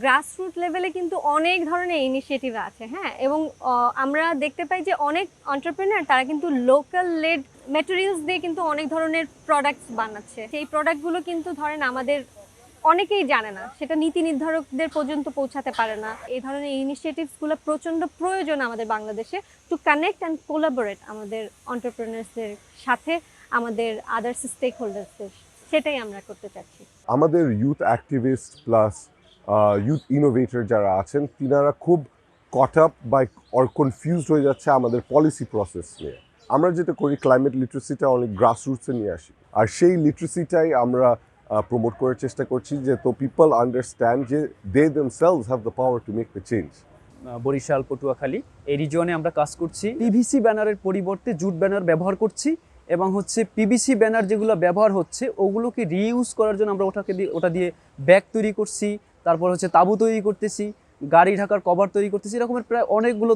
Grassroot লেভেলে কিন্তু অনেক ধরনের ইনিশিয়েটিভ আছে, হ্যাঁ, এবং আমরা দেখতে পাই যে অনেক এন্টারপ্রেনার তারা কিন্তু লোকাল লেড ম্যাটেরিয়ালস দিয়ে কিন্তু অনেক ধরনের প্রোডাক্টস বানাচ্ছে। সেই প্রোডাক্টগুলো কিন্তু ধরেন আমাদের অনেকেই জানে না, সেটা নীতি নির্ধারকদের পর্যন্ত পৌঁছাতে পারে না। এই ধরনের ইনিশিয়েটিভসগুলো প্রচণ্ড প্রয়োজন আমাদের বাংলাদেশে, টু কানেক্ট অ্যান্ড কোলাবোরেট আমাদের এন্টারপ্রেনার্সদের সাথে, আমাদের আদার্স স্টেক হোল্ডার্সদের। সেটাই আমরা করতে চাচ্ছি। আমাদের youth activist plus youth innovator যারা আছেন তিনারা খুব কট আপ বা অর কনফিউজড হয়ে যাচ্ছে আমাদের পলিসি প্রসেস নিয়ে। আমরা যেটা করি ক্লাইমেট লিটারেসিটা অনেক গ্রাসরুটসে নিয়ে আসি, আর সেই লিটারেসিটাই আমরা প্রমোট করার চেষ্টা করছি, যে তো পিপল আন্ডারস্ট্যান্ড যে they themselves have the power to make the change. Barishal, Patuakhali এই রিজিয়নে আমরা কাজ করছি। পিভিসি ব্যানারের পরিবর্তে জুট ব্যানার ব্যবহার করছি, এবং পিভিসি ব্যানার যেগুলো ব্যবহার হচ্ছে ওগুলোকে রিইউজ করার জন্য আমরা ওটা দিয়ে ব্যাগ তৈরি করছি, তারপর তাঁবু তৈরি করতেছি, গাড়ি ঢাকার কভার তৈরি করতেছি। এরকমের প্রায় অনেকগুলো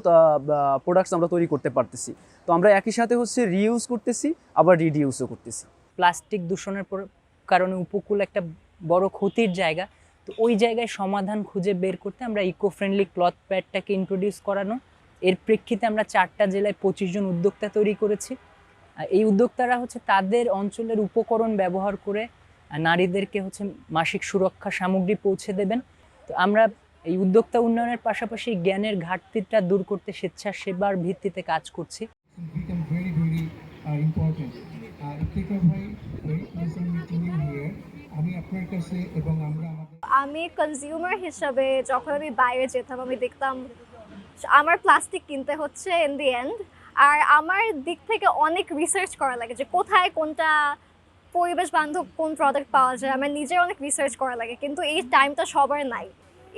প্রোডাক্টস আমরা তৈরি করতে পারতেছি। তো আমরা একই সাথে রিইউজ করতেছি, আবার রিডিউসও করতেছি। প্লাস্টিক দূষণের কারণে উপকূল একটা বড় ক্ষতির জায়গা, তো ওই জায়গায় সমাধান খুঁজে বের করতে আমরা ইকো ফ্রেন্ডলি ক্লথ প্যাডটাকে ইন্ট্রোডিউস করানো। এর প্রেক্ষিতে আমরা 4টা জেলায় 25 জন উদ্যোক্তা তৈরি করেছি। এই উদ্যোক্তারা তাদের অঞ্চলের উপকরণ ব্যবহার করে নারীদেরকে মাসিক সুরক্ষা সামগ্রী পৌঁছে দেবেন। তো আমরা এই উদ্যোক্তা উন্নয়নের পাশাপাশি জ্ঞানের ঘাটতিটা দূর করতে স্বেচ্ছাসেবার ভিত্তিতে কাজ করছি। আমি কনজিউমার হিসাবে যখন আমি বাইরে যেতাম আমি দেখতাম আমার প্লাস্টিক কিনতে হচ্ছে ইন দি এন্ড, আর আমার দিক থেকে অনেক রিসার্চ করা লাগে যে কোথায় কোনটা পরিবেশ বান্ধব কোন প্রোডাক্ট পাওয়া যায়। আমার নিজের অনেক রিসার্চ করা লাগে, কিন্তু এই টাইমটা সবার নাই।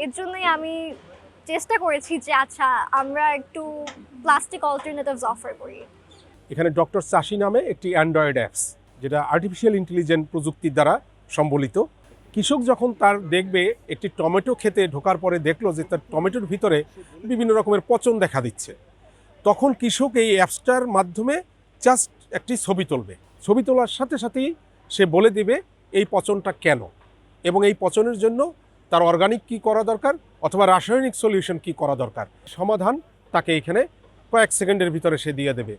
এর জন্যই আমি চেষ্টা করেছি যে আচ্ছা আমরা একটু প্লাস্টিক অল্টারনেটিভস অফার করি। এখানে ডক্টর চাষি নামে একটি অ্যান্ড্রয়েড অ্যাপস, যেটা আর্টিফিশিয়াল ইন্টেলিজেন্ট প্রযুক্তির দ্বারা সম্বলিত। কৃষক যখন তার দেখবে একটি টমেটো খেতে ঢোকার পরে দেখলো যে তার টমেটোর ভিতরে বিভিন্ন রকমের পচন দেখা দিচ্ছে, তখন কৃষক এই অ্যাপসটার মাধ্যমে জাস্ট একটি ছবি তুলবে। ছবি তোলার সাথে সাথেই সে বলে দেবে এই পচনটা কেন, এবং এই পচনের জন্য তার অর্গানিক কি করা দরকার অথবা রাসায়নিক সলিউশন কি করা দরকার, সমাধান তাকে এখানে কয়েক সেকেন্ডের ভিতরে সে দিয়ে দেবে।